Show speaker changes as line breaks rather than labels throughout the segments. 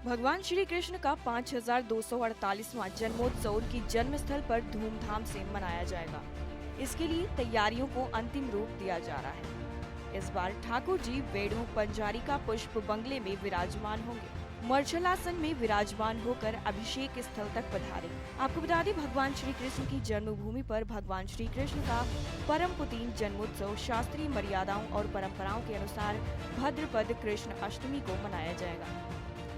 भगवान श्री कृष्ण का 5248वां जन्मोत्सव उनकी जन्म स्थल पर धूमधाम से मनाया जाएगा। इसके लिए तैयारियों को अंतिम रूप दिया जा रहा है। इस बार ठाकुर जी वेणु पंजारिका पुष्प बंगले में विराजमान होंगे। मर्छलासन में विराजमान होकर अभिषेक स्थल तक पधारे। आपको बता दें, भगवान श्री कृष्ण की जन्मभूमि पर भगवान श्री कृष्ण का परम पुतीन जन्मोत्सव शास्त्रीय मर्यादाओं और परंपराओं के अनुसार भाद्रपद कृष्ण अष्टमी को मनाया जाएगा।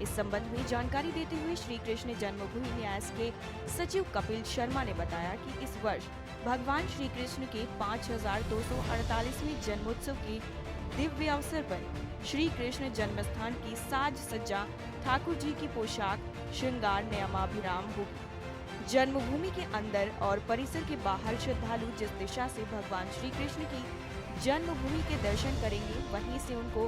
इस संबंध में जानकारी देते हुए श्री कृष्ण जन्मभूमि न्यास के सचिव कपिल शर्मा ने बताया कि इस वर्ष भगवान श्री कृष्ण के 5248वें जन्मोत्सव के दिव्य अवसर पर श्री कृष्ण जन्मस्थान की साज सज्जा, ठाकुर जी की पोशाक, श्रृंगार नियमाभिराम होगी। जन्मभूमि के अंदर और परिसर के बाहर श्रद्धालु जिस दिशा से भगवान श्री कृष्ण की जन्मभूमि के दर्शन करेंगे, वहीं से उनको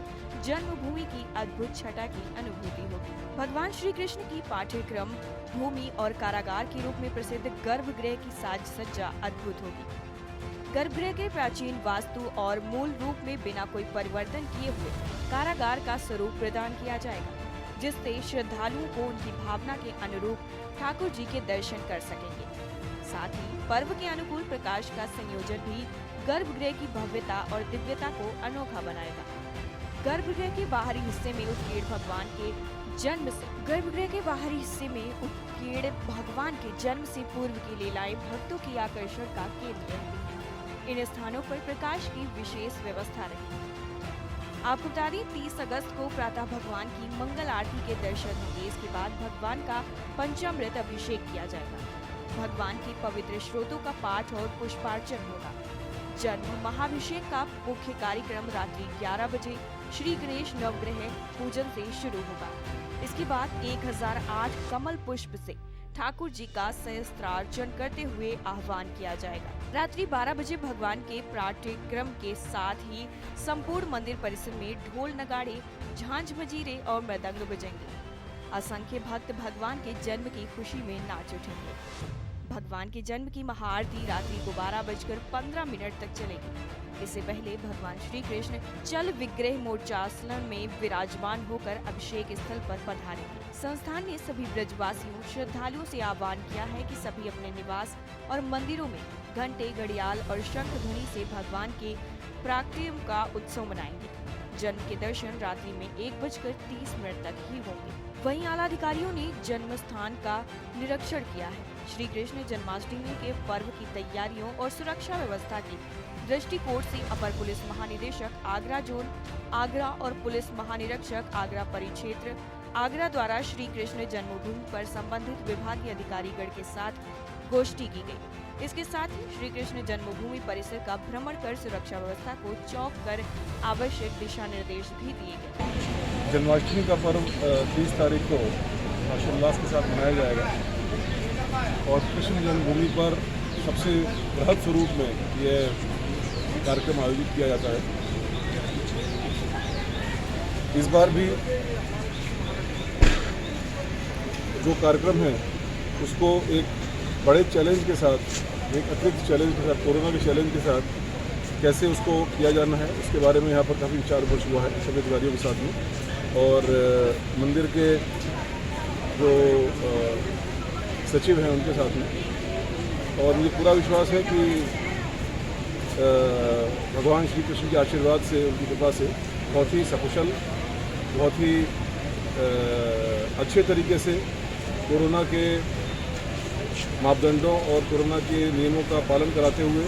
जन्मभूमि की अद्भुत छटा की अनुभूति होगी। भगवान श्री कृष्ण की पाठ्यक्रम भूमि और कारागार के रूप में प्रसिद्ध गर्भगृह की साज सज्जा अद्भुत होगी। गर्भगृह के प्राचीन वास्तु और मूल रूप में बिना कोई परिवर्तन किए हुए कारागार का स्वरूप प्रदान किया जाएगा, जिससे श्रद्धालुओं को उनकी भावना के अनुरूप ठाकुर जी के दर्शन कर सकेंगे। साथ ही पर्व के अनुकूल प्रकाश का संयोजन भी गर्भगृह की भव्यता और दिव्यता को अनोखा बनाएगा। गर्भगृह के बाहरी हिस्से में उत्कीर्ण भगवान के जन्म से पूर्व की लीलाएं भक्तों की आकर्षण का केंद्र रहती हैं। इन स्थानों पर प्रकाश की विशेष व्यवस्था रहेगी। आपको बता दें, 30 अगस्त को प्रातः भगवान की मंगल आरती के दर्शन होंगे। इसके बाद भगवान का पंचामृत अभिषेक किया जाएगा। भगवान के पवित्र स्रोतों का पाठ और पुष्पार्चन होगा। जन्म महाभिषेक का मुख्य कार्यक्रम रात्रि 11 बजे श्री गणेश नवग्रह पूजन से शुरू होगा। इसके बाद 1008 कमल पुष्प से ठाकुर जी का सहस्त्रार्चन करते हुए आह्वान किया जाएगा। रात्रि 12 बजे भगवान के पाठ्यक्रम के साथ ही संपूर्ण मंदिर परिसर में ढोल नगाड़े, झांझ मजीरे और मृदंग बजेंगे। असंख्य भक्त भगवान के जन्म की खुशी में नाच उठेंगे। भगवान के जन्म की महाआरती रात्रि को 12:15 तक चलेगी। इससे पहले भगवान श्री कृष्ण चल विग्रह मोर्चासन में विराजमान होकर अभिषेक स्थल पर पधारेंगे। संस्थान ने सभी ब्रजवासियों श्रद्धालुओं से आह्वान किया है कि सभी अपने निवास और मंदिरों में घंटे, घड़ियाल और शंख ध्वनि से भगवान के प्राकट्य का उत्सव मनाएंगे। जन्म के दर्शन रात्रि में 1:30 तक ही होंगे। वहीं आला अधिकारियों ने जन्म स्थान का निरीक्षण किया है। श्री कृष्ण जन्माष्टमी के पर्व की तैयारियों और सुरक्षा व्यवस्था की दृष्टिकोण से अपर पुलिस महानिदेशक आगरा जोन आगरा और पुलिस महानिरीक्षक आगरा परिक्षेत्र आगरा द्वारा श्री कृष्ण जन्मभूमि पर संबंधित विभागीय अधिकारीगण के साथ गोष्ठी की गई। इसके साथ ही श्री कृष्ण जन्मभूमि परिसर का भ्रमण कर सुरक्षा व्यवस्था को चौक कर आवश्यक दिशा निर्देश भी दिए गए।
जन्माष्टमी का पर्व 30 तारीख को हर्षोल्लास के साथ मनाया जाएगा और कृष्ण जन्मभूमि पर सबसे बृहद स्वरूप में यह कार्यक्रम आयोजित किया जाता है। इस बार भी जो कार्यक्रम है उसको एक बड़े चैलेंज के साथ, एक अतिरिक्त चैलेंज के साथ, कोरोना के चैलेंज के साथ कैसे उसको किया जाना है, उसके बारे में यहाँ पर काफ़ी विचार विमर्श हुआ है सभी अधिकारियों के साथ में। और मंदिर के जो सचिव हैं उनके साथ में। और मुझे पूरा विश्वास है कि भगवान श्री कृष्ण के आशीर्वाद से, उनकी कृपा से बहुत ही सकुशल, बहुत ही अच्छे तरीके से कोरोना के मापदंडों और कोरोना के नियमों का पालन कराते हुए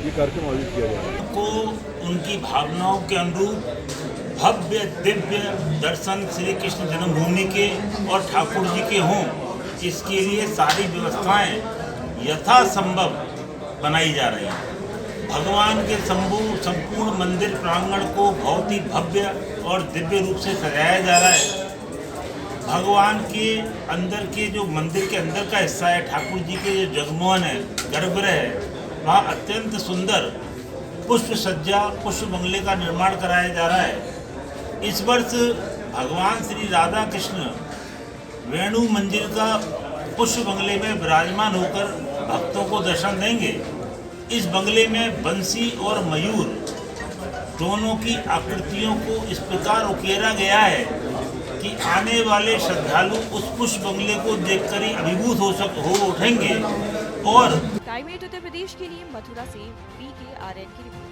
ये कार्यक्रम आयोजित किया जाएगा।
को उनकी भावनाओं के अनुरूप भव्य दिव्य दर्शन श्री कृष्ण जन्मभूमि के और ठाकुर जी के हों, इसके लिए सारी व्यवस्थाएं यथासंभव बनाई जा रही हैं। भगवान के संपूर्ण मंदिर प्रांगण को बहुत ही भव्य और दिव्य रूप से सजाया जा रहा है। भगवान के अंदर के जो मंदिर के अंदर का हिस्सा है, ठाकुर जी के जो जगमोहन है, गर्भगृह है, वहाँ अत्यंत सुंदर पुष्प सज्जा, पुष्प बंगले का निर्माण कराया जा रहा है। इस वर्ष भगवान श्री राधा कृष्ण वेणु मंदिर का पुष्प बंगले में विराजमान होकर भक्तों को दर्शन देंगे। इस बंगले में बंसी और मयूर दोनों की आकृतियों को इस प्रकार उकेरा गया है कि आने वाले श्रद्धालु उस पुष्प बंगले को देखकर ही अभिभूत हो उठेंगे। और
टाइम 8 उत्तर प्रदेश के लिए मथुरा से PKRN की रिपोर्ट।